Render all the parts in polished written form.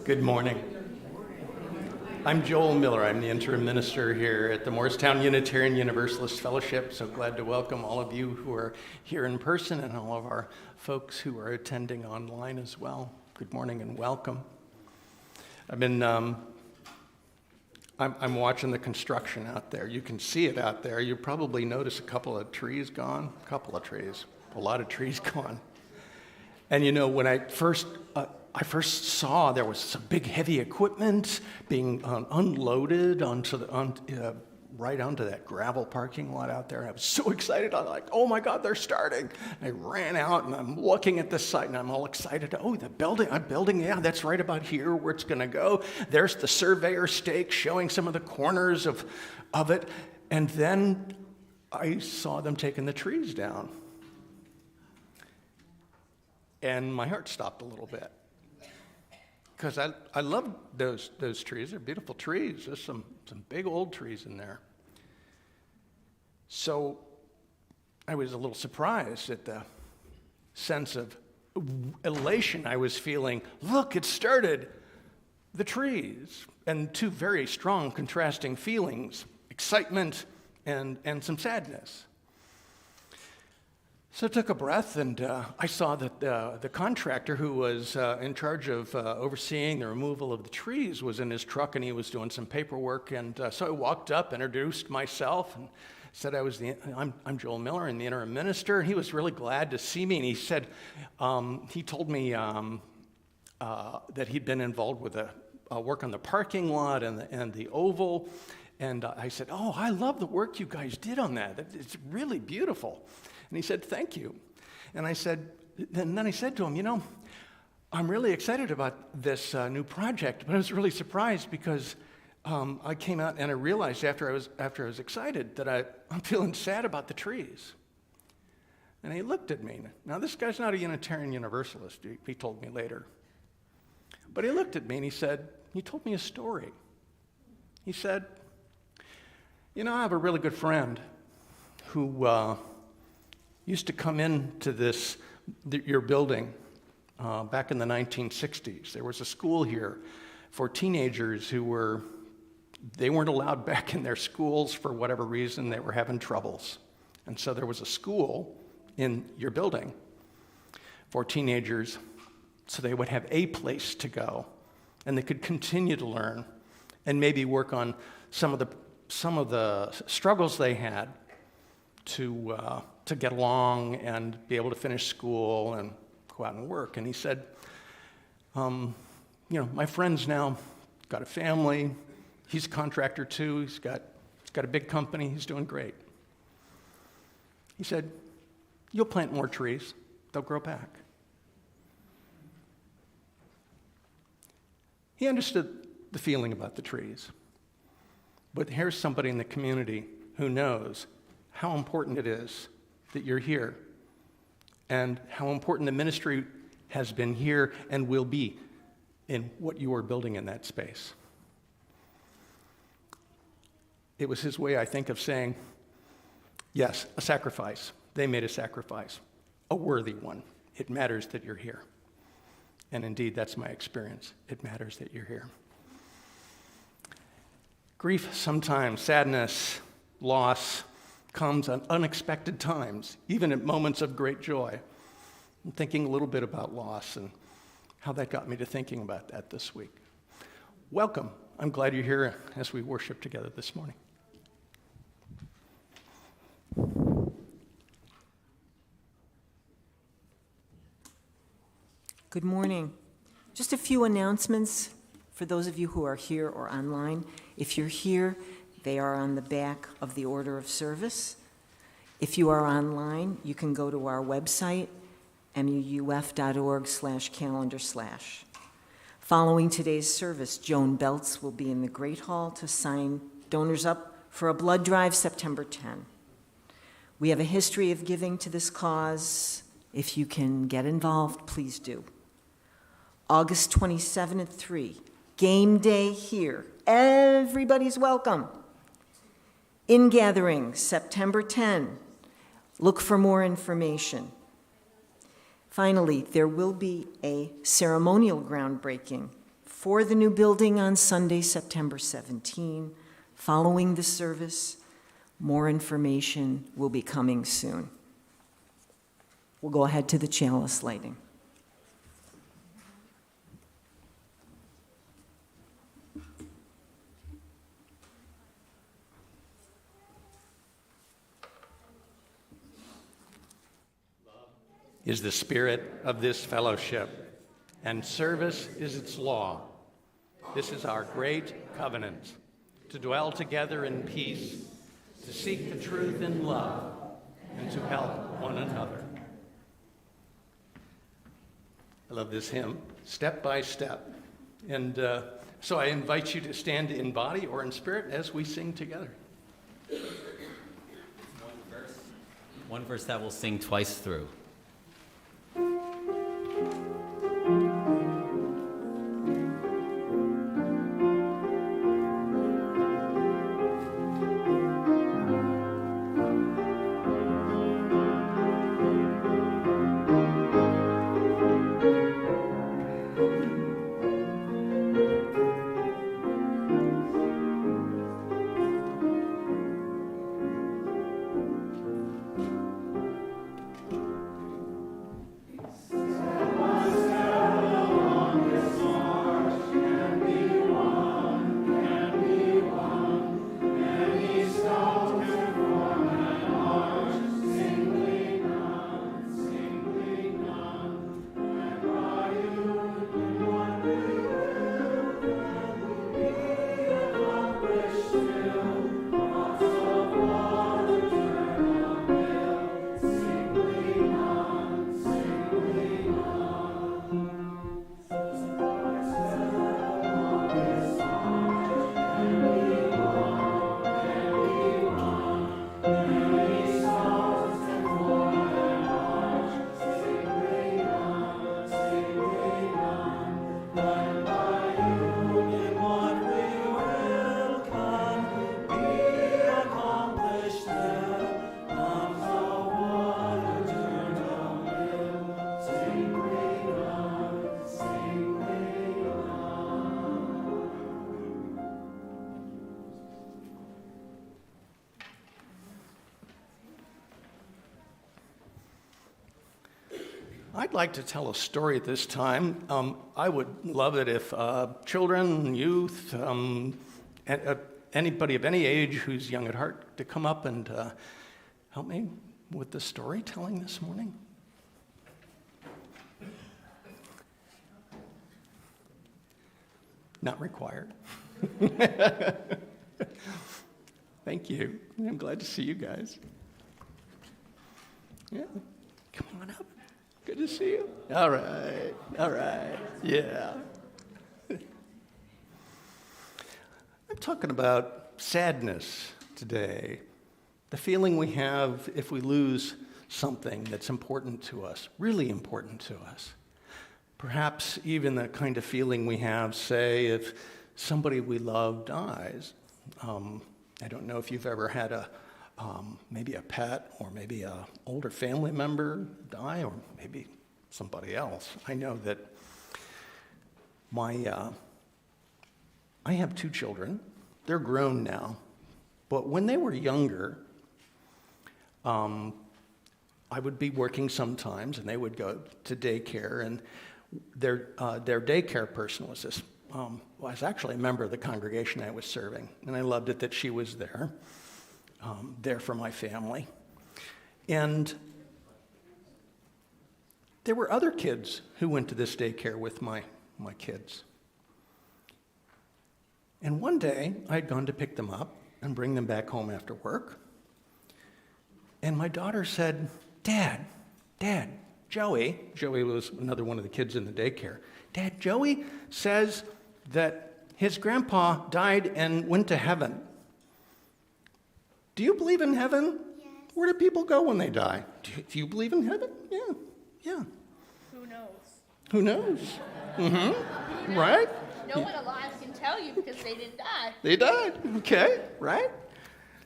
Good morning. I'm Joel Miller. I'm the interim minister here at the Morristown Unitarian Universalist Fellowship. So glad to welcome all of you who are here in person and all of our folks who are attending online as well. Good morning and welcome. I'm watching the construction out there. You can see it out there. You probably notice a couple of trees gone. A lot of trees gone. And you know, when I first saw there was some big heavy equipment being unloaded right onto that gravel parking lot out there. I was so excited. I'm like, oh my God, they're starting. And I ran out and I'm looking at the site and I'm all excited. Oh, I'm building, yeah, that's right about here where it's gonna go. There's the surveyor stake showing some of the corners of it. And then I saw them taking the trees down. And my heart stopped a little bit. Because I love those trees. They're beautiful trees. There's some big old trees in there. So I was a little surprised at the sense of elation I was feeling. Look, it started. The trees. And two very strong contrasting feelings, excitement and some sadness. So I took a breath, and I saw that the contractor who was in charge of overseeing the removal of the trees was in his truck, and he was doing some paperwork. And so I walked up, introduced myself, and said I'm Joel Miller, and the interim minister. And he was really glad to see me, and he said he told me that he'd been involved with work on the parking lot and the oval. And I said, oh, I love the work you guys did on that. It's really beautiful. And he said, thank you. And I said, and then I said to him, you know, I'm really excited about this new project, but I was really surprised because I came out and I realized after I was excited that I'm feeling sad about the trees. And he looked at me. Now, this guy's not a Unitarian Universalist, he told me later. But he looked at me and he told me a story. He said, you know, I have a really good friend who used to come into your building back in the 1960s. There was a school here for teenagers who weren't allowed back in their schools for whatever reason. They were having troubles. And so there was a school in your building for teenagers so they would have a place to go, and they could continue to learn and maybe work on some of the struggles they had to get along and be able to finish school and go out and work. And he said, my friend's now got a family. He's a contractor too. He's got a big company. He's doing great. He said, you'll plant more trees. They'll grow back. He understood the feeling about the trees. But here's somebody in the community who knows how important it is that you're here and how important the ministry has been here and will be in what you are building in that space. It was his way, I think, of saying, yes, a sacrifice. They made a sacrifice, a worthy one. It matters that you're here. And indeed, that's my experience. It matters that you're here. Grief sometimes, sadness, loss comes at unexpected times, even at moments of great joy. I'm thinking a little bit about loss and how that got me to thinking about that this week. Welcome. I'm glad you're here as we worship together this morning. Good morning. Just a few announcements for those of you who are here or online. If you're here, they are on the back of the order of service. If you are online, you can go to our website, muuf.org/calendar/. Following today's service, Joan Belts will be in the Great Hall to sign donors up for a blood drive September 10. We have a history of giving to this cause. If you can get involved, please do. August 27 at 3, game day here. Everybody's welcome. In gathering, September 10. Look for more information. Finally, there will be a ceremonial groundbreaking for the new building on Sunday, September 17. Following the service, more information will be coming soon. We'll go ahead to the chalice lighting. Is the spirit of this fellowship, and service is its law. This is our great covenant, to dwell together in peace, to seek the truth in love, and to help one another. I love this hymn, Step by Step. And so I invite you to stand in body or in spirit as we sing together. One verse that we'll sing twice through. I'd like to tell a story at this time. I would love it if children, youth, anybody of any age who's young at heart to come up and help me with the storytelling this morning. Not required. Thank you. I'm glad to see you guys. Yeah, come on up. Good to see you. All right, yeah. I'm talking about sadness today, the feeling we have if we lose something that's important to us, really important to us. Perhaps even the kind of feeling we have, say, if somebody we love dies. I don't know if you've ever had maybe a pet or maybe an older family member die, or maybe somebody else. I know that I have 2 children. They're grown now. But when they were younger, I would be working sometimes, and they would go to daycare, and their daycare person was this, was actually a member of the congregation I was serving, and I loved it that she was there for my family. And there were other kids who went to this daycare with my kids. And one day, I had gone to pick them up and bring them back home after work, and my daughter said, Dad, Joey was another one of the kids in the daycare. Dad, Joey says that his grandpa died and went to heaven. Do you believe in heaven? Yes. Where do people go when they die? Do you believe in heaven? Yeah. Who knows? Mm-hmm. Right? No one alive can tell you because they didn't die. They died. Okay, right?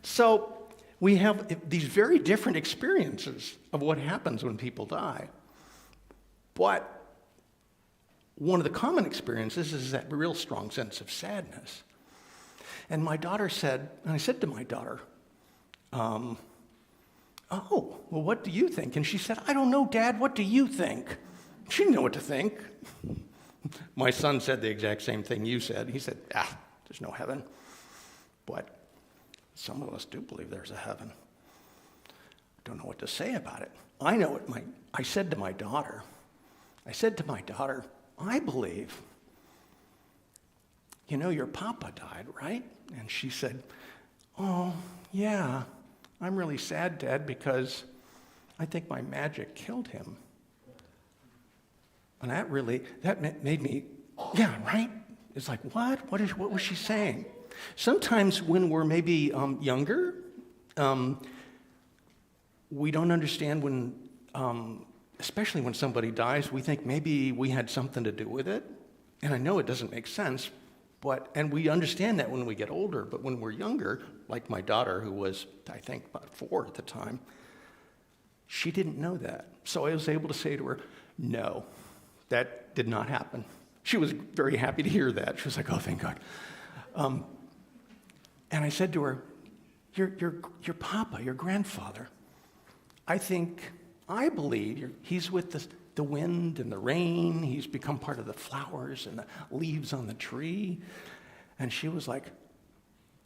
So we have these very different experiences of what happens when people die. But one of the common experiences is that real strong sense of sadness. And my daughter said, and I said to my daughter, oh, well, what do you think? And she said, I don't know, Dad, what do you think? She didn't know what to think. My son said the exact same thing you said. He said, there's no heaven. But some of us do believe there's a heaven. I don't know what to say about it. I know what I said to my daughter, I believe, your papa died, right? And she said, oh, yeah, I'm really sad, Dad, because I think my magic killed him. And that made me, yeah, right? It's like, what? What was she saying? Sometimes when we're maybe younger, we don't understand when, especially when somebody dies, we think maybe we had something to do with it. And I know it doesn't make sense, and we understand that when we get older, but when we're younger, like my daughter, who was, I think, about 4 at the time, she didn't know that. So I was able to say to her, no, that did not happen. She was very happy to hear that. She was like, oh, thank God. And I said to her, your papa, your grandfather, I believe he's with the wind and the rain. He's become part of the flowers and the leaves on the tree. And she was like,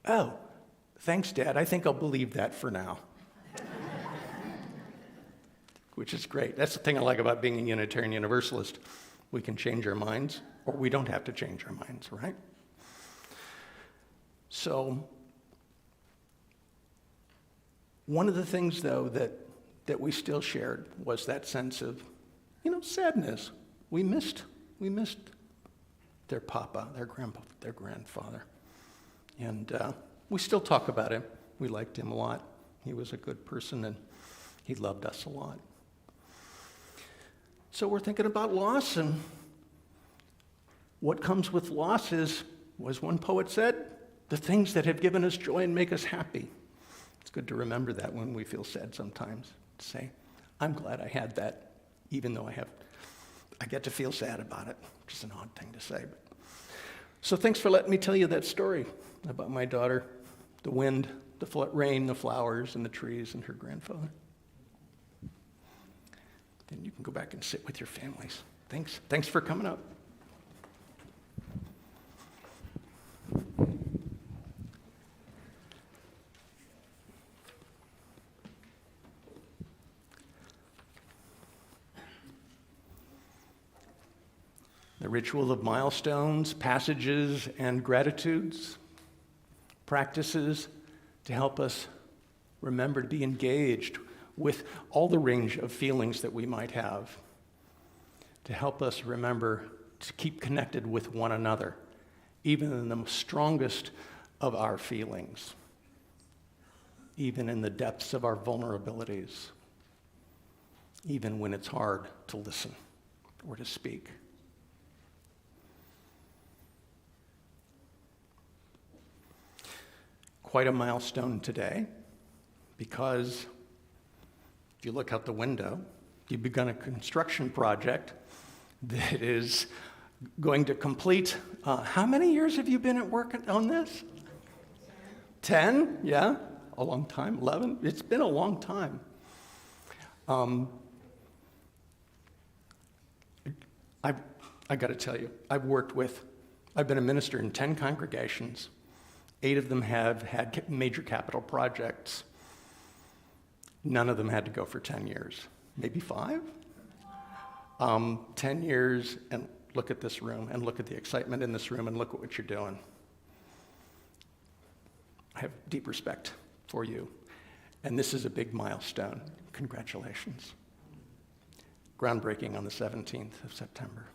oh, thanks, Dad. I think I'll believe that for now. Which is great. That's the thing I like about being a Unitarian Universalist. We can change our minds, or we don't have to change our minds, right? So, one of the things, though, that we still shared was that sense of, sadness. We missed their papa, their grandpa, their grandfather. And we still talk about him. We liked him a lot. He was a good person, and he loved us a lot. So we're thinking about loss, and what comes with loss is, as one poet said, the things that have given us joy and make us happy. It's good to remember that when we feel sad sometimes, to say, I'm glad I had that, even though I get to feel sad about it, which is an odd thing to say. So thanks for letting me tell you that story about my daughter, the wind, the rain, the flowers, and the trees, and her grandfather. then you can go back and sit with your families. Thanks for coming up. The ritual of milestones, passages, and gratitudes, practices to help us remember to be engaged with all the range of feelings that we might have, to help us remember to keep connected with one another, even in the strongest of our feelings, even in the depths of our vulnerabilities, even when it's hard to listen or to speak. Quite a milestone today, because if you look out the window, you've begun a construction project that is going to complete, how many years have you been at work on this? 10? Yeah, a long time. 11? It's been a long time. I got to tell you, I've been a minister in 10 congregations. 8 of them have had major capital projects. None of them had to go for 10 years, maybe 5. 10 years, and look at this room, and look at the excitement in this room, and look at what you're doing. I have deep respect for you, and this is a big milestone. Congratulations. Groundbreaking on the 17th of September.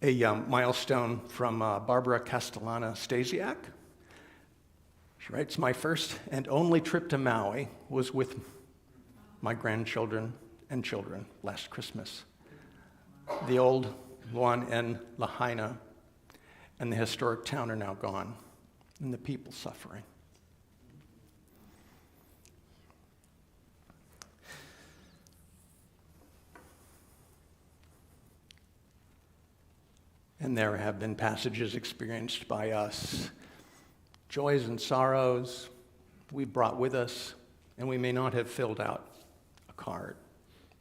A milestone from Barbara Castellana-Stasiak. She writes, "My first and only trip to Maui was with my grandchildren and children last Christmas. The old one in Lahaina and the historic town are now gone, and the people suffering." And there have been passages experienced by us, joys and sorrows we brought with us, and we may not have filled out a card,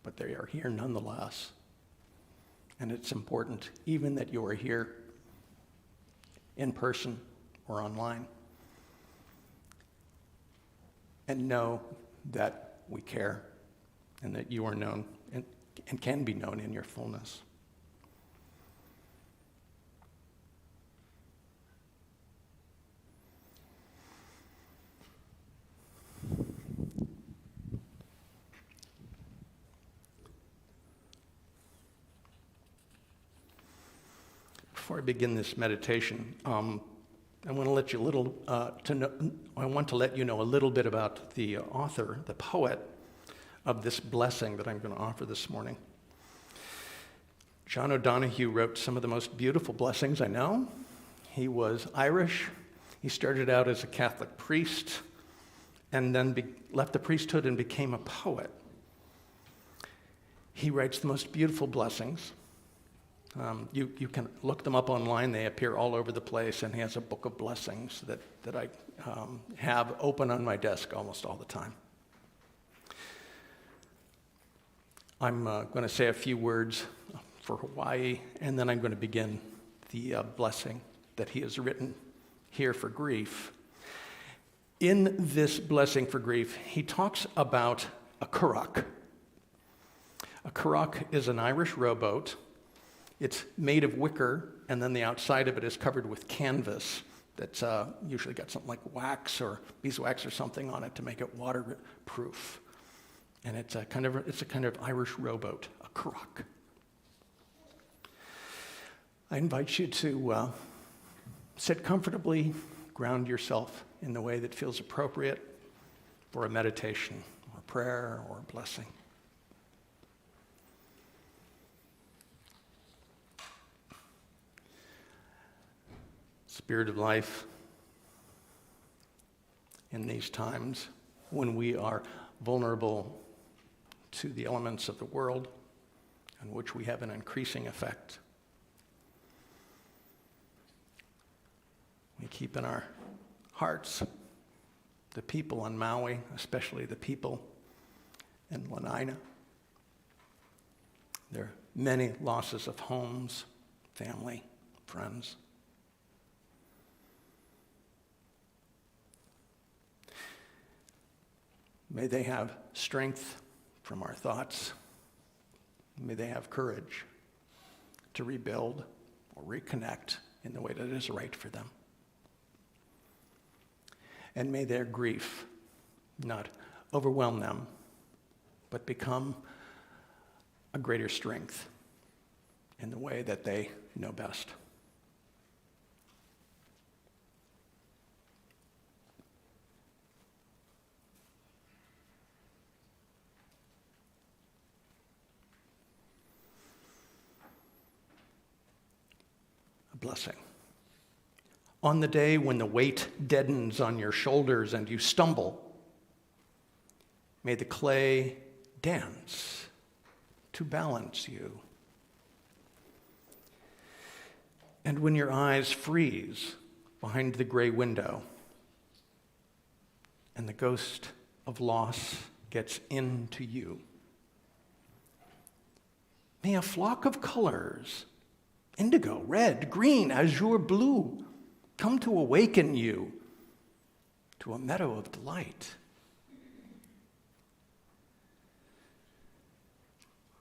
but they are here nonetheless. And it's important, even that you are here in person or online, and know that we care and that you are known and can be known in your fullness. Before I begin this meditation, I want to let you know a little bit about the author, the poet of this blessing that I'm going to offer this morning. John O'Donohue wrote some of the most beautiful blessings I know. He was Irish. He started out as a Catholic priest and then left the priesthood and became a poet. He writes the most beautiful blessings. You can look them up online. They appear all over the place, and he has a book of blessings that I have open on my desk almost all the time. I'm going to say a few words for Hawaii, and then I'm going to begin the blessing that he has written here for grief. In this blessing for grief, he talks about a currach. A currach is an Irish rowboat. It's made of wicker, and then the outside of it is covered with canvas that's usually got something like wax or beeswax or something on it to make it waterproof. And it's a kind of Irish rowboat, a currach. I invite you to sit comfortably, ground yourself in the way that feels appropriate for a meditation or prayer or a blessing. Spirit of life, in these times when we are vulnerable to the elements of the world on which we have an increasing effect, we keep in our hearts the people on Maui, especially the people in Lanina. There are many losses of homes, family, friends. May they have strength from our thoughts. May they have courage to rebuild or reconnect in the way that is right for them. And may their grief not overwhelm them, but become a greater strength in the way that they know best. A blessing. On the day when the weight deadens on your shoulders and you stumble, may the clay dance to balance you. And when your eyes freeze behind the gray window and the ghost of loss gets into you, may a flock of colors, indigo, red, green, azure, blue, come to awaken you to a meadow of delight.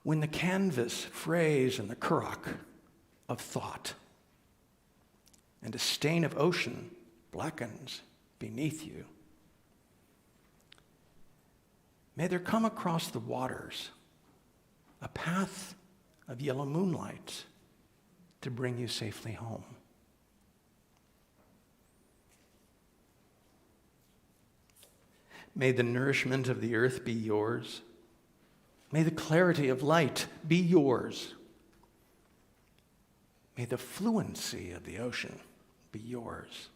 When the canvas frays in the currach of thought and a stain of ocean blackens beneath you, may there come across the waters a path of yellow moonlight to bring you safely home. May the nourishment of the earth be yours. May the clarity of light be yours. May the fluency of the ocean be yours.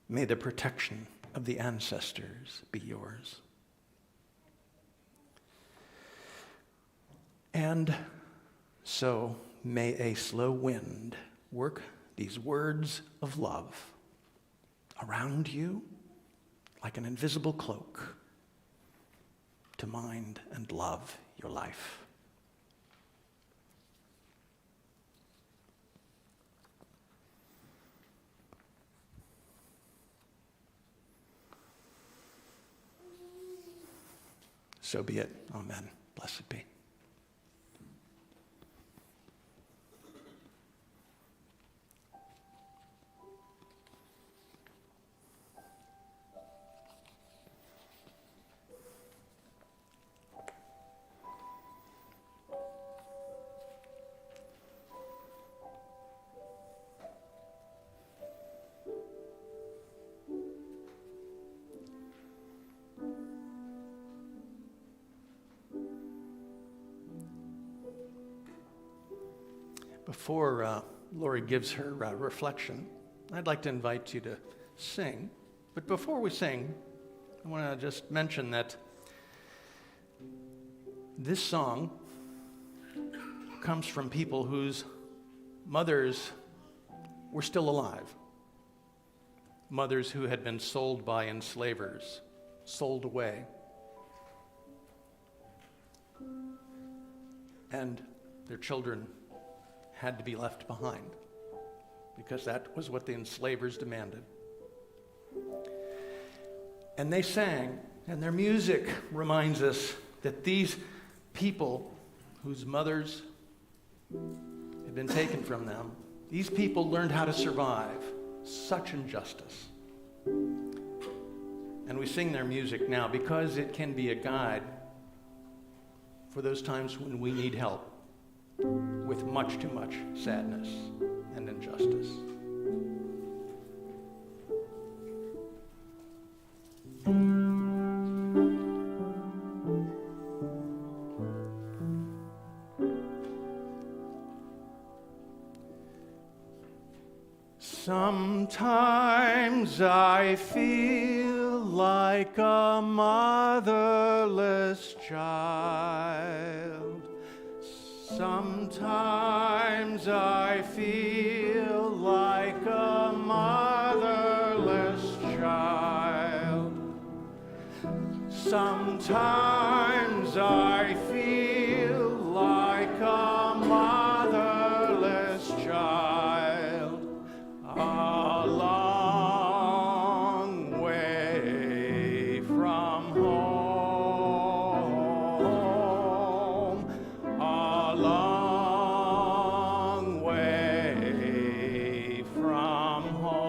May the protection of the ancestors be yours. And so may a slow wind work these words of love around you like an invisible cloak to mind and love your life. So be it. Amen. Blessed be. Before Lori gives her reflection, I'd like to invite you to sing. But before we sing, I want to just mention that this song comes from people whose mothers were still alive. Mothers who had been sold by enslavers, sold away. And their children had to be left behind because that was what the enslavers demanded. And they sang, and their music reminds us that these people whose mothers had been taken from them, these people learned how to survive such injustice. And we sing their music now because it can be a guide for those times when we need help with much too much sadness and injustice. Sometimes I feel like a motherless child. Sometimes I feel like a motherless child. Sometimes I feel like a motherless child, a long way from home, a long way from home.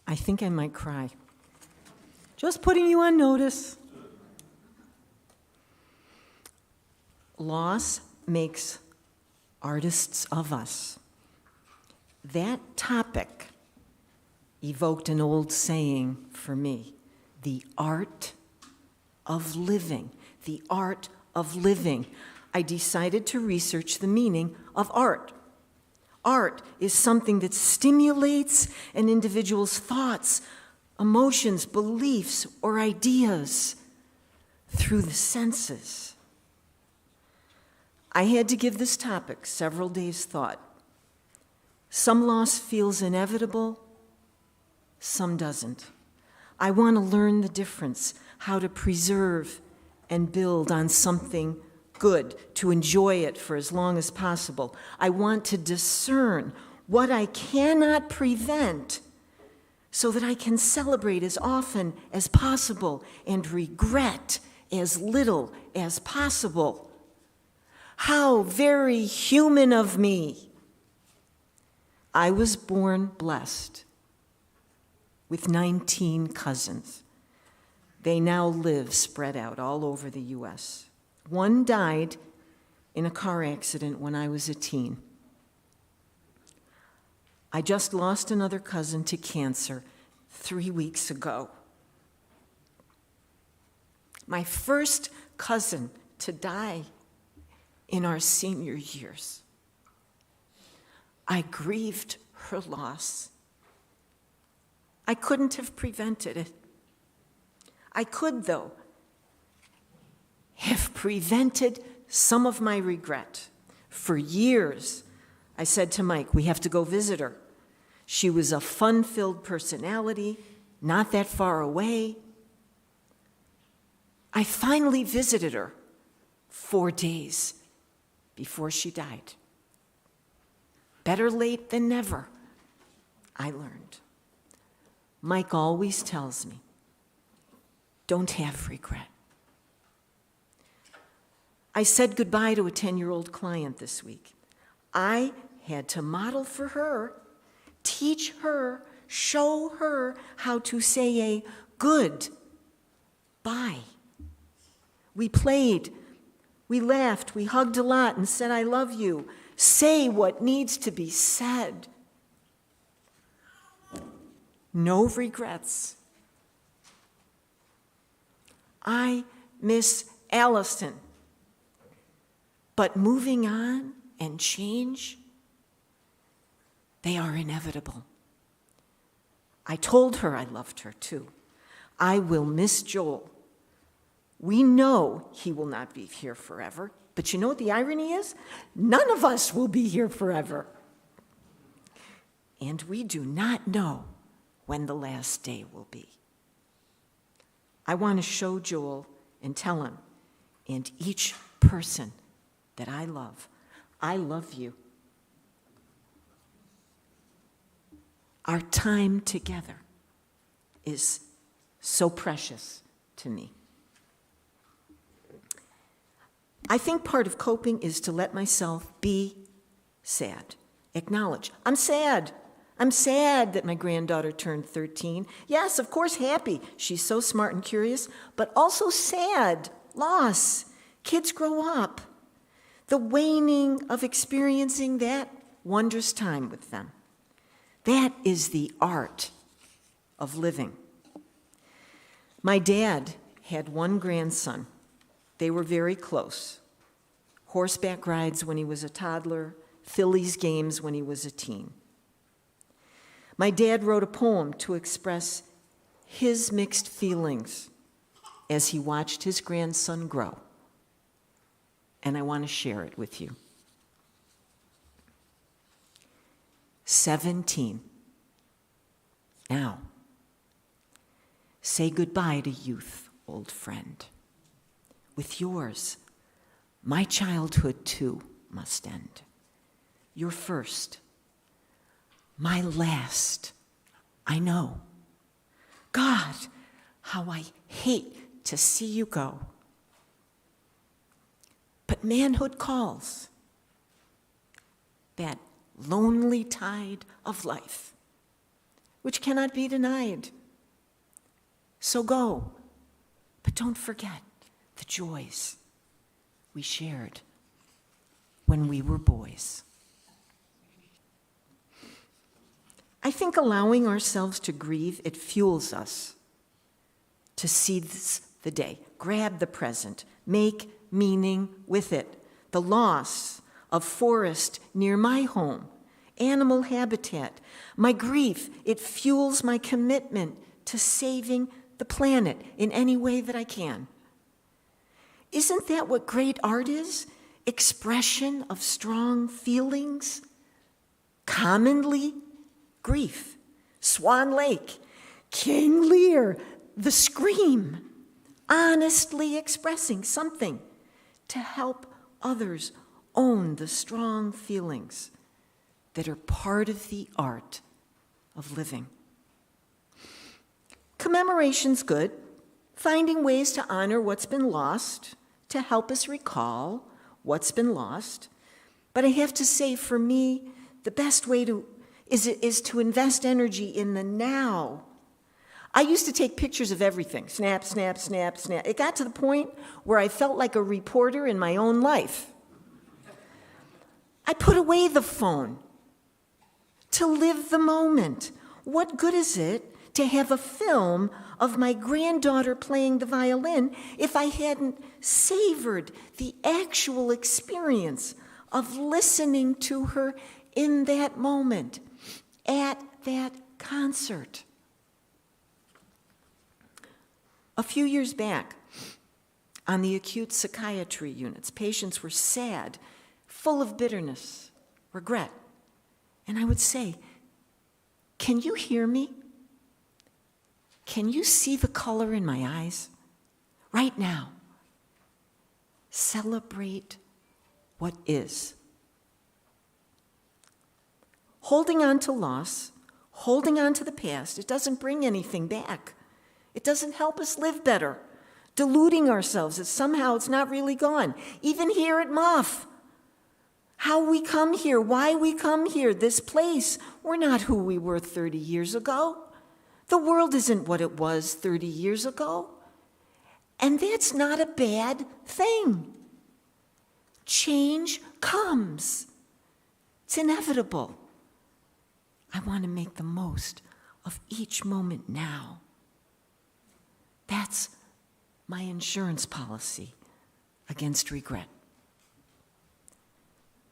I think I might cry. Just putting you on notice. Loss makes artists of us. That topic evoked an old saying for me, the art of living, the art of living. I decided to research the meaning of art. Art is something that stimulates an individual's thoughts, emotions, beliefs, or ideas through the senses. I had to give this topic several days' thought. Some loss feels inevitable, some doesn't. I want to learn the difference, how to preserve and build on something good, to enjoy it for as long as possible. I want to discern what I cannot prevent so that I can celebrate as often as possible and regret as little as possible. How very human of me. I was born blessed with 19 cousins. They now live spread out all over the U.S. One died in a car accident when I was a teen. I just lost another cousin to cancer 3 weeks ago. my first cousin to die in our senior years. I grieved her loss. I couldn't have prevented it. I could, though, have prevented some of my regret. For years, I said to Mike, we have to go visit her. She was a fun-filled personality, not that far away. I finally visited her 4 days before she died. Better late than never, I learned. Mike always tells me, don't have regret. I said goodbye to a 10-year-old client this week. I had to model for her, teach her, show her how to say a good bye. We played, we laughed, we hugged a lot and said, I love you. Say what needs to be said. No regrets. I miss Allison. But moving on and change, they are inevitable. I told her I loved her too. I will miss Joel. We know he will not be here forever, but you know what the irony is? None of us will be here forever. And we do not know when the last day will be. I want to show Joel and tell him, and each person that I love you. Our time together is so precious to me. I think part of coping is to let myself be sad. Acknowledge, I'm sad. I'm sad that my granddaughter turned 13. Yes, of course, happy. She's so smart and curious, but also sad. Loss. Kids grow up. The waning of experiencing that wondrous time with them. That is the art of living. My dad had one grandson. They were very close. Horseback rides when he was a toddler, Phillies games when he was a teen. My dad wrote a poem to express his mixed feelings as he watched his grandson grow. And I want to share it with you. 17. Now, say goodbye to youth, old friend. With yours, my childhood too must end. Your first, my last, I know. God, how I hate to see you go. But manhood calls. That lonely tide of life, which cannot be denied. So go, but don't forget the joys we shared when we were boys. I think allowing ourselves to grieve, it fuels us to seize the day, grab the present, make meaning with it. The loss of forest near my home, animal habitat, my grief, it fuels my commitment to saving the planet in any way that I can. Isn't that what great art is? Expression of strong feelings? Commonly, grief. Swan Lake, King Lear, the scream. Honestly expressing something to help others own the strong feelings that are part of the art of living. Commemoration's good, finding ways to honor what's been lost, to help us recall what's been lost. But I have to say, for me, the best way is to invest energy in the now. I used to take pictures of everything, snap, snap, snap, snap. It got to the point where I felt like a reporter in my own life. I put away the phone to live the moment. What good is it to have a film of my granddaughter playing the violin if I hadn't savored the actual experience of listening to her in that moment, at that concert. A few years back, on the acute psychiatry units, patients were sad, full of bitterness, regret. And I would say, "Can you hear me? Can you see the color in my eyes? Right now, celebrate what is." Holding on to loss, holding on to the past, it doesn't bring anything back. It doesn't help us live better. Deluding ourselves that somehow it's not really gone. Even here at MOF, how we come here, why we come here, this place, we're not who we were 30 years ago. The world isn't what it was 30 years ago. And that's not a bad thing. Change comes. It's inevitable. I want to make the most of each moment now. That's my insurance policy against regret.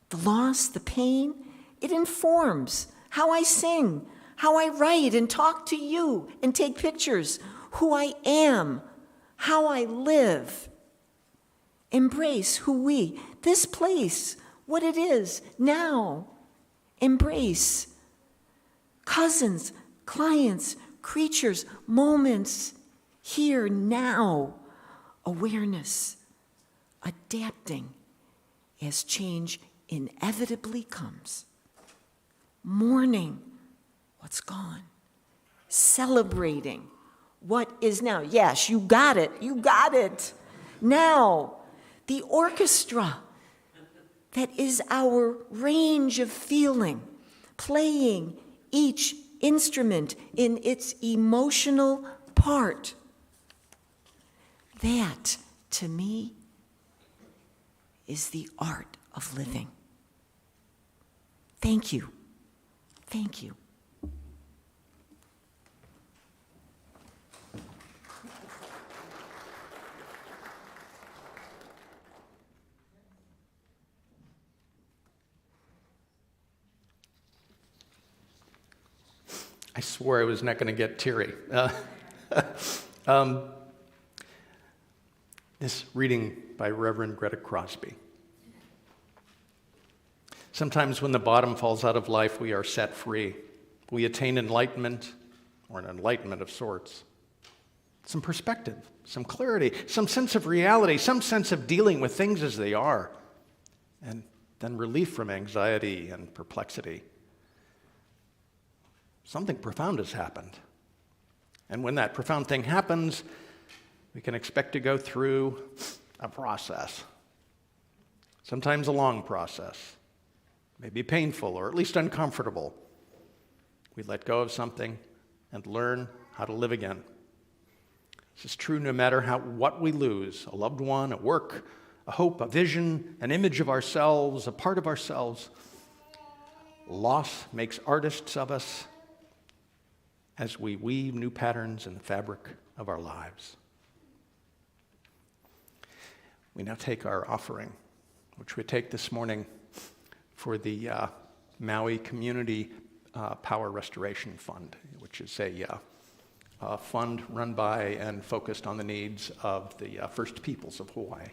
The loss, the pain, it informs how I sing, how I write and talk to you and take pictures, who I am, how I live. Embrace who we, this place, what it is now. Embrace cousins, clients, creatures, moments, here, now. Awareness, adapting as change inevitably comes. Mourning what's gone. Celebrating what is now. Yes, you got it. You got it. Now, the orchestra that is our range of feeling, playing each instrument in its emotional part. That, to me, is the art of living. Thank you. Thank you. I swore I was not going to get teary. This reading by Reverend Greta Crosby. Sometimes when the bottom falls out of life, we are set free. We attain enlightenment, or an enlightenment of sorts. Some perspective, some clarity, some sense of reality, some sense of dealing with things as they are, and then relief from anxiety and perplexity. Something profound has happened. And when that profound thing happens, we can expect to go through a process. Sometimes a long process. Maybe painful or at least uncomfortable. We let go of something and learn how to live again. This is true no matter what we lose, a loved one, a work, a hope, a vision, an image of ourselves, a part of ourselves. Loss makes artists of us as we weave new patterns in the fabric of our lives. We now take our offering, which we take this morning for the Maui Community Power Restoration Fund, which is a fund run by and focused on the needs of the First Peoples of Hawaii.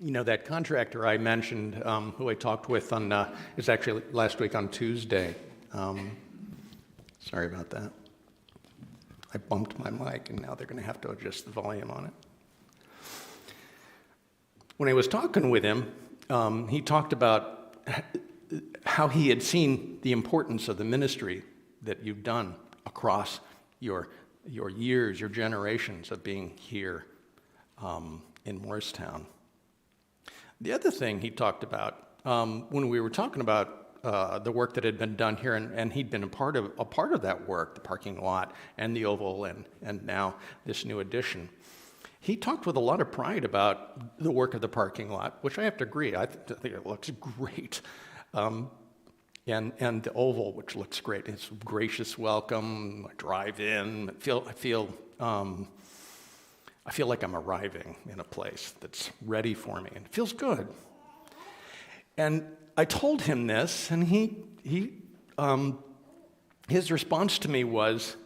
You know, that contractor I mentioned, who I talked with on, is actually last week on Tuesday. Sorry about that. I bumped my mic, and now they're going to have to adjust the volume on it. When I was talking with him, he talked about how he had seen the importance of the ministry that you've done across your years, your generations of being here in Morristown. The other thing he talked about, when we were talking about the work that had been done here, and he'd been a part of that work, the parking lot and the oval, and now this new addition, he talked with a lot of pride about the work of the parking lot, which I have to agree. I think it looks great. And the oval, which looks great. It's a gracious welcome. I drive in. I feel like I'm arriving in a place that's ready for me, and it feels good. And I told him this, and his response to me was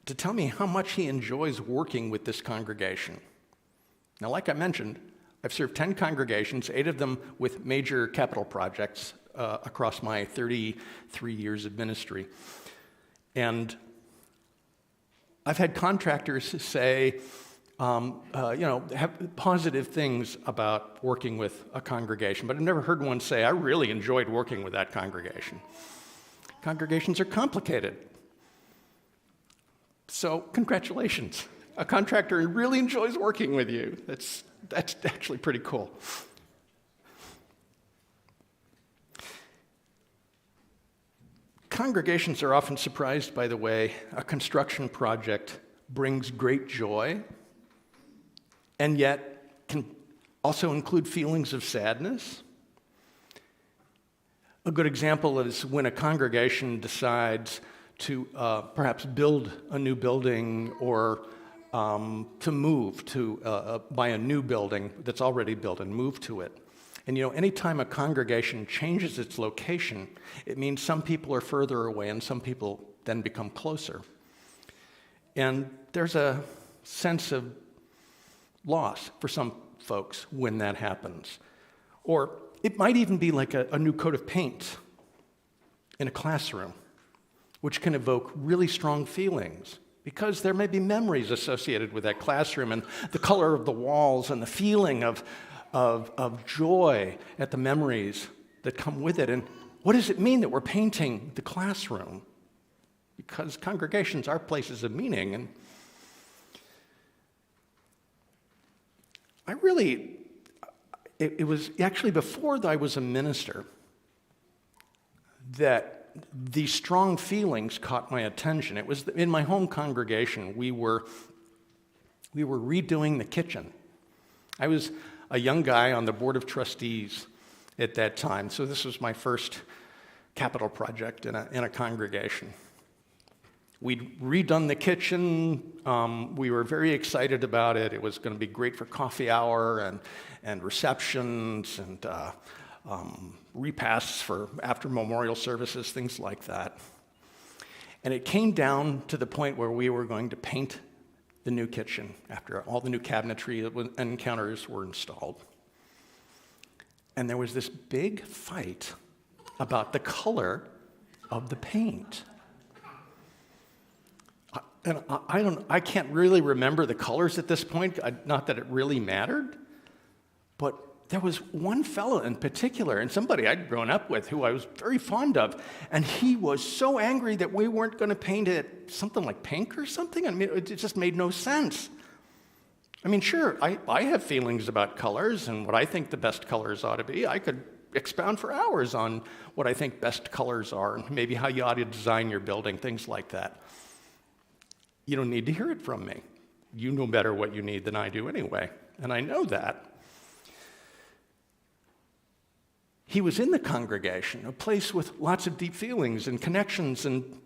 to tell me how much he enjoys working with this congregation. Now, like I mentioned, I've served 10 congregations, 8 of them with major capital projects across my 33 years of ministry. And I've had contractors say, have positive things about working with a congregation, but I've never heard one say, I really enjoyed working with that congregation. Congregations are complicated. So, congratulations. A contractor really enjoys working with you. That's actually pretty cool. Congregations are often surprised by the way a construction project brings great joy, and yet can also include feelings of sadness. A good example is when a congregation decides to perhaps build a new building or to move to buy a new building that's already built and move to it. And anytime a congregation changes its location, it means some people are further away and some people then become closer. And there's a sense of loss for some folks when that happens. Or it might even be like a new coat of paint in a classroom, which can evoke really strong feelings because there may be memories associated with that classroom and the color of the walls and the feeling of joy at the memories that come with it. And what does it mean that we're painting the classroom? Because congregations are places of meaning. And it was actually before I was a minister that these strong feelings caught my attention. It was in my home congregation. We were redoing the kitchen. I was a young guy on the board of trustees at that time, so this was my first capital project in a congregation. We'd redone the kitchen. We were very excited about it. It was going to be great for coffee hour and receptions and repasts for after memorial services, things like that. And it came down to the point where we were going to paint the new kitchen after all the new cabinetry and counters were installed. And there was this big fight about the color of the paint. And I can't really remember the colors at this point, not that it really mattered, but there was one fellow in particular, and somebody I'd grown up with who I was very fond of, and he was so angry that we weren't going to paint it something like pink or something. I mean, it just made no sense. I mean, sure, I have feelings about colors and what I think the best colors ought to be. I could expound for hours on what I think best colors are and maybe how you ought to design your building, things like that. You don't need to hear it from me. You know better what you need than I do anyway, and I know that. He was in the congregation, a place with lots of deep feelings and connections, and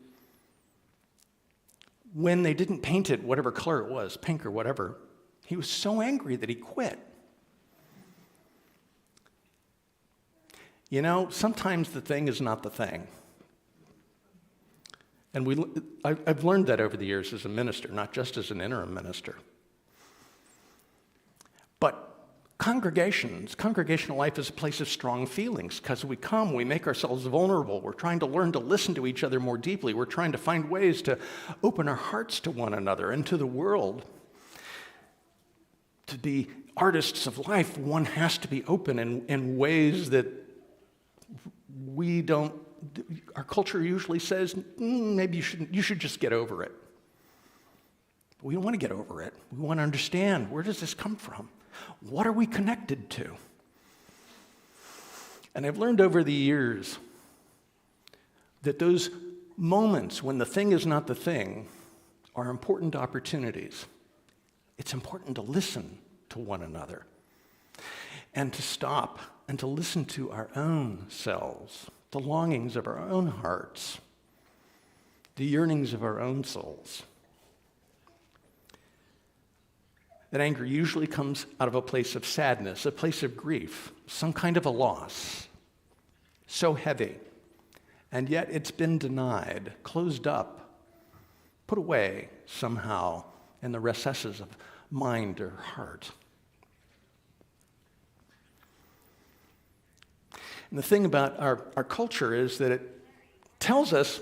when they didn't paint it, whatever color it was, pink or whatever, he was so angry that he quit. Sometimes the thing is not the thing. And I've learned that over the years as a minister, not just as an interim minister. But Congregational life is a place of strong feelings because we come, we make ourselves vulnerable. We're trying to learn to listen to each other more deeply. We're trying to find ways to open our hearts to one another and to the world. To be artists of life, one has to be open in ways that our culture usually says, maybe you should just get over it. But we don't want to get over it. We want to understand, where does this come from? What are we connected to? And I've learned over the years that those moments when the thing is not the thing are important opportunities. It's important to listen to one another and to stop and to listen to our own selves, the longings of our own hearts, the yearnings of our own souls. That anger usually comes out of a place of sadness, a place of grief, some kind of a loss, so heavy, and yet it's been denied, closed up, put away somehow in the recesses of mind or heart. And the thing about our culture is that it tells us,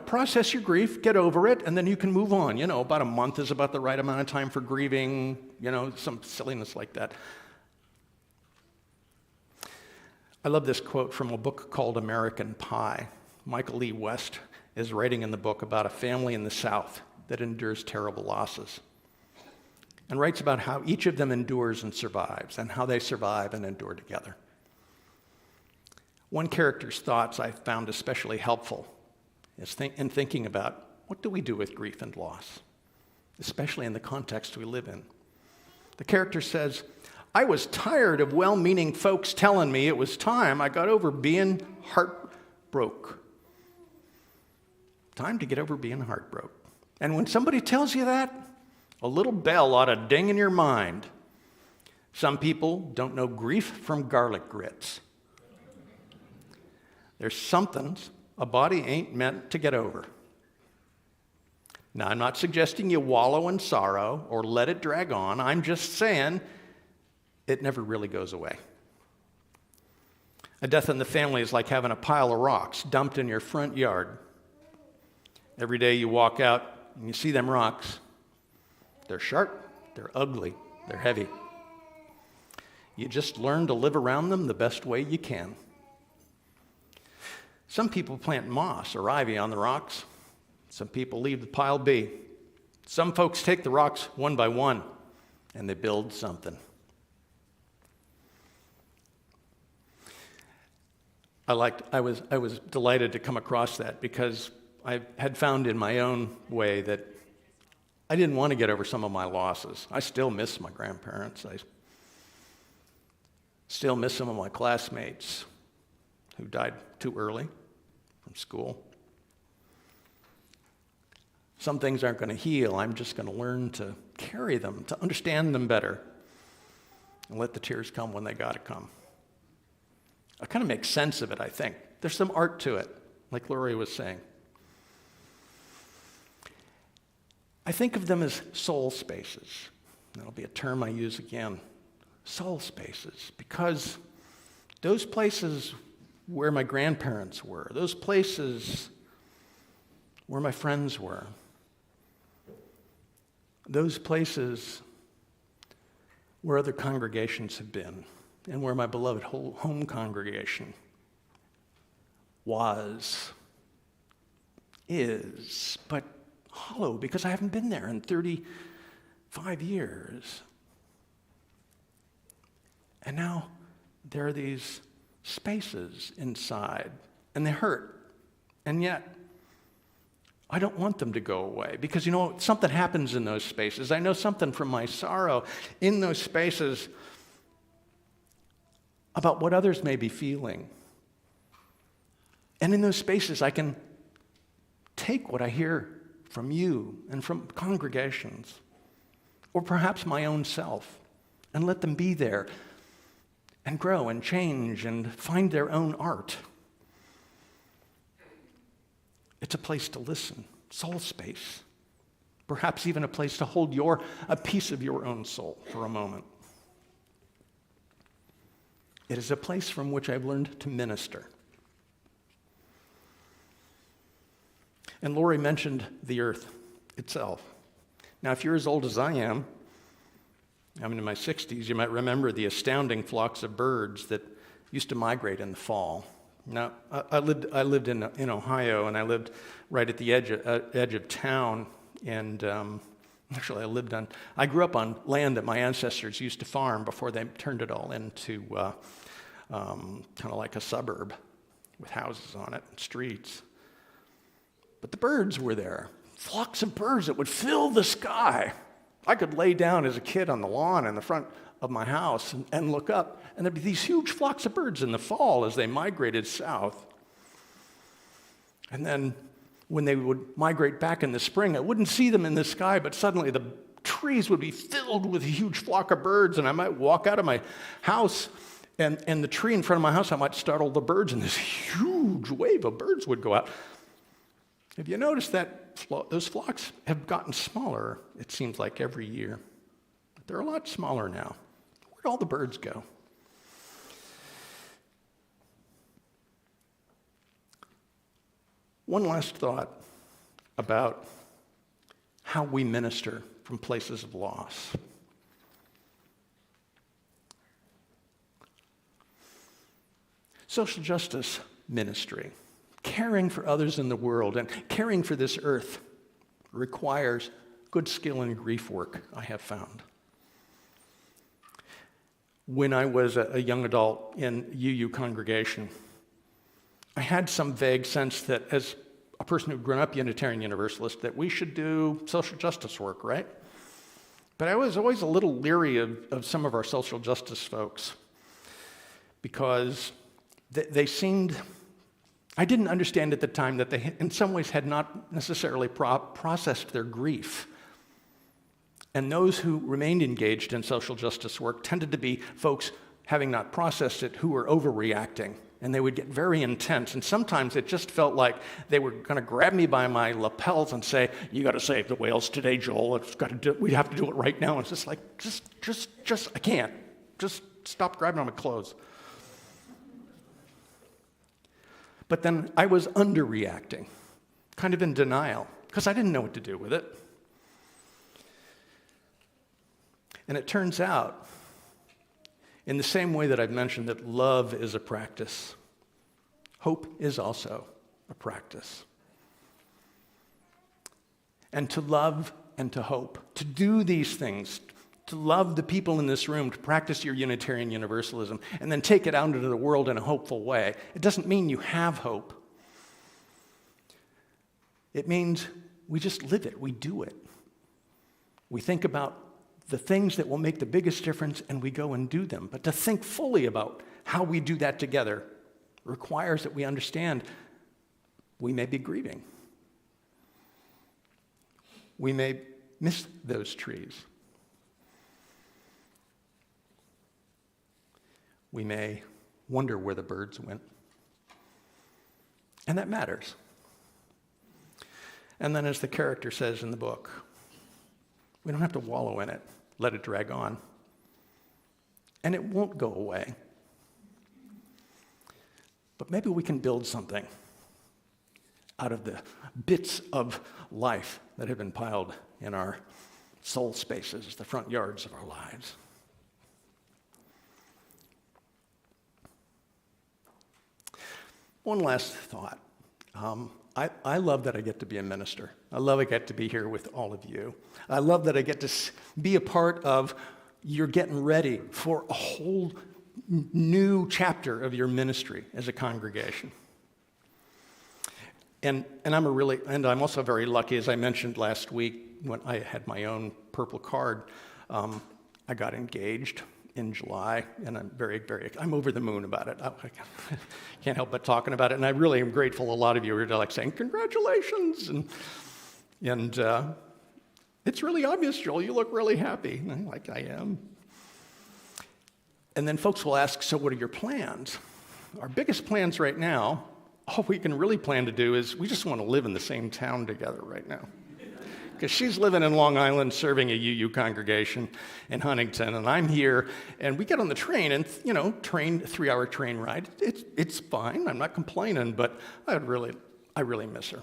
process your grief, get over it, and then you can move on. About a month is about the right amount of time for grieving, some silliness like that. I love this quote from a book called American Pie. Michael E. West is writing in the book about a family in the South that endures terrible losses and writes about how each of them endures and survives and how they survive and endure together. One character's thoughts I found especially helpful is in thinking about what do we do with grief and loss, especially in the context we live in. The character says, I was tired of well-meaning folks telling me it was time I got over being heartbroken. Time to get over being heartbroken. And when somebody tells you that, a little bell ought to ding in your mind. Some people don't know grief from garlic grits. There's something a body ain't meant to get over. Now, I'm not suggesting you wallow in sorrow or let it drag on. I'm just saying it never really goes away. A death in the family is like having a pile of rocks dumped in your front yard. Every day you walk out and you see them rocks. They're sharp, they're ugly, they're heavy. You just learn to live around them the best way you can. Some people plant moss or ivy on the rocks. Some people leave the pile be. Some folks take the rocks one by one and they build something. I was delighted to come across that because I had found in my own way that I didn't want to get over some of my losses. I still miss my grandparents. I still miss some of my classmates who died too early from school. Some things aren't going to heal. I'm just going to learn to carry them, to understand them better, and let the tears come when they got to come. I kind of make sense of it, I think. There's some art to it, like Lori was saying. I think of them as soul spaces. That'll be a term I use again. Soul spaces, because those places where my grandparents were, those places where my friends were, those places where other congregations have been, and where my beloved home congregation is, but hollow because I haven't been there in 35 years. And now there are these spaces inside, and they hurt. And yet, I don't want them to go away because, something happens in those spaces. I know something from my sorrow in those spaces about what others may be feeling. And in those spaces, I can take what I hear from you and from congregations, or perhaps my own self, and let them be there and grow and change and find their own art. It's a place to listen, soul space, perhaps even a place to hold a piece of your own soul for a moment. It is a place from which I've learned to minister. And Lori mentioned the earth itself. Now, if you're as old as I am, I'm in my 60s, you might remember the astounding flocks of birds that used to migrate in the fall. Now, I lived in Ohio, and I lived right at the edge of town, and actually I grew up on land that my ancestors used to farm before they turned it all into kind of like a suburb with houses on it and streets. But the birds were there, flocks of birds that would fill the sky. I could lay down as a kid on the lawn in the front of my house and look up, and there'd be these huge flocks of birds in the fall as they migrated south. And then when they would migrate back in the spring, I wouldn't see them in the sky, but suddenly the trees would be filled with a huge flock of birds, and I might walk out of my house, and the tree in front of my house, I might startle the birds, and this huge wave of birds would go out. Have you noticed that those flocks have gotten smaller, it seems like, every year? They're a lot smaller now. Where'd all the birds go? One last thought about how we minister from places of loss. Social justice ministry, caring for others in the world and caring for this earth, requires good skill in grief work, I have found. When I was a young adult in UU congregation, I had some vague sense that as a person who'd grown up Unitarian Universalist, that we should do social justice work, right? But I was always a little leery of some of our social justice folks because they seemed, I didn't understand at the time that they, in some ways, had not necessarily processed their grief. And those who remained engaged in social justice work tended to be folks, having not processed it, who were overreacting. And they would get very intense. And sometimes it just felt like they were going to grab me by my lapels and say, "You got to save the whales today, Joel. We have to do it right now." And it's just like, just, I can't. Just stop grabbing on my clothes. But then I was underreacting, kind of in denial, because I didn't know what to do with it. And it turns out, in the same way that I've mentioned that love is a practice, hope is also a practice. And to love and to hope, to do these things, to love the people in this room, to practice your Unitarian Universalism, and then take it out into the world in a hopeful way, it doesn't mean you have hope. It means we just live it, we do it. We think about the things that will make the biggest difference, and we go and do them. But to think fully about how we do that together requires that we understand we may be grieving. We may miss those trees. We may wonder where the birds went. And that matters. And then, as the character says in the book, we don't have to wallow in it. Let it drag on. And it won't go away. But maybe we can build something out of the bits of life that have been piled in our soul spaces, the front yards of our lives. One last thought. I love that I get to be a minister. I love I get to be here with all of you. I love that I get to be a part of you're getting ready for a whole new chapter of your ministry as a congregation. And I'm also very lucky, as I mentioned last week when I had my own purple card. I got engaged in July, and I'm over the moon about it. I can't help but talking about it, and I really am grateful. A lot of you are like saying, "Congratulations," and it's really obvious, Joel, you look really happy. And I'm like, I am. And then folks will ask, "So what are your plans?" Our biggest plans right now, all we can really plan to do is we just want to live in the same town together right now. because she's living in Long Island serving a UU congregation in Huntington, and I'm here, and we get on the train, and, 3-hour train ride. It's fine. I'm not complaining, but I really miss her.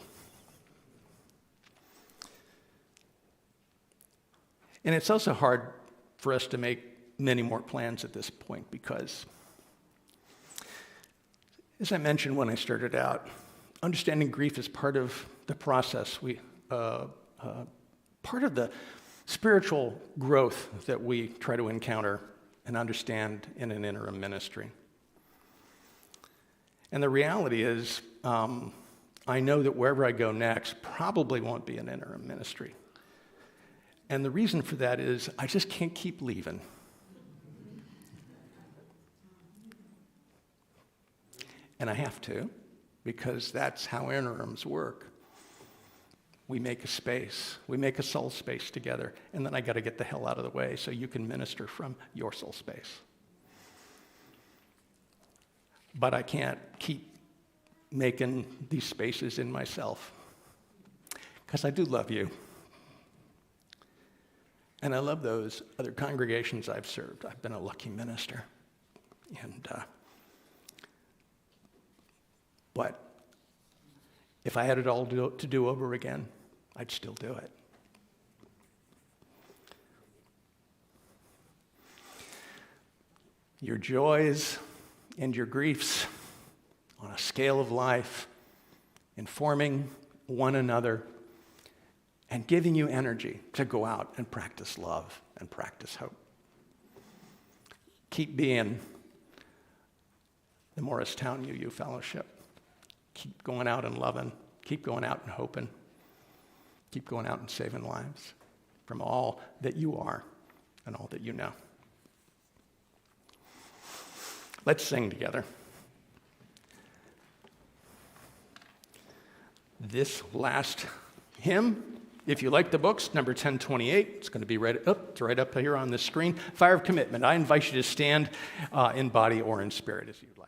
And it's also hard for us to make many more plans at this point because, as I mentioned when I started out, understanding grief is part of the process. Part of the spiritual growth that we try to encounter and understand in an interim ministry. And the reality is, I know that wherever I go next probably won't be an interim ministry. And the reason for that is I just can't keep leaving. And I have to, because that's how interims work. We make a space, we make a soul space together, and then I got to get the hell out of the way so you can minister from your soul space. But I can't keep making these spaces in myself, because I do love you. And I love those other congregations I've served. I've been a lucky minister. But if I had it all to do over again, I'd still do it. Your joys and your griefs on a scale of life, informing one another, and giving you energy to go out and practice love and practice hope. Keep being the Morristown UU Fellowship. Keep going out and loving. Keep going out and hoping. Keep going out and saving lives from all that you are and all that you know. Let's sing together. This last hymn, if you like the books, number 1028, it's going to be it's right up here on the screen. Fire of Commitment. I invite you to stand in body or in spirit as you'd like.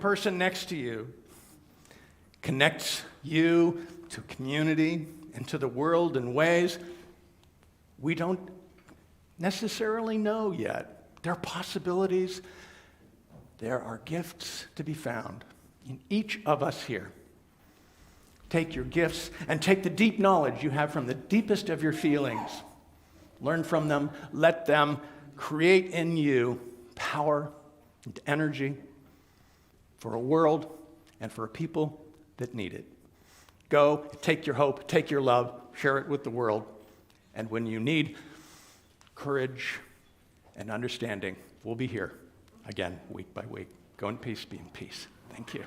person next to you connects you to community and to the world in ways we don't necessarily know yet. There are possibilities. There are gifts to be found in each of us here. Take your gifts and take the deep knowledge you have from the deepest of your feelings. Learn from them. Let them create in you power and energy for a world and for a people that need it. Go, take your hope, take your love, share it with the world. And when you need courage and understanding, we'll be here again week by week. Go in peace, be in peace. Thank you.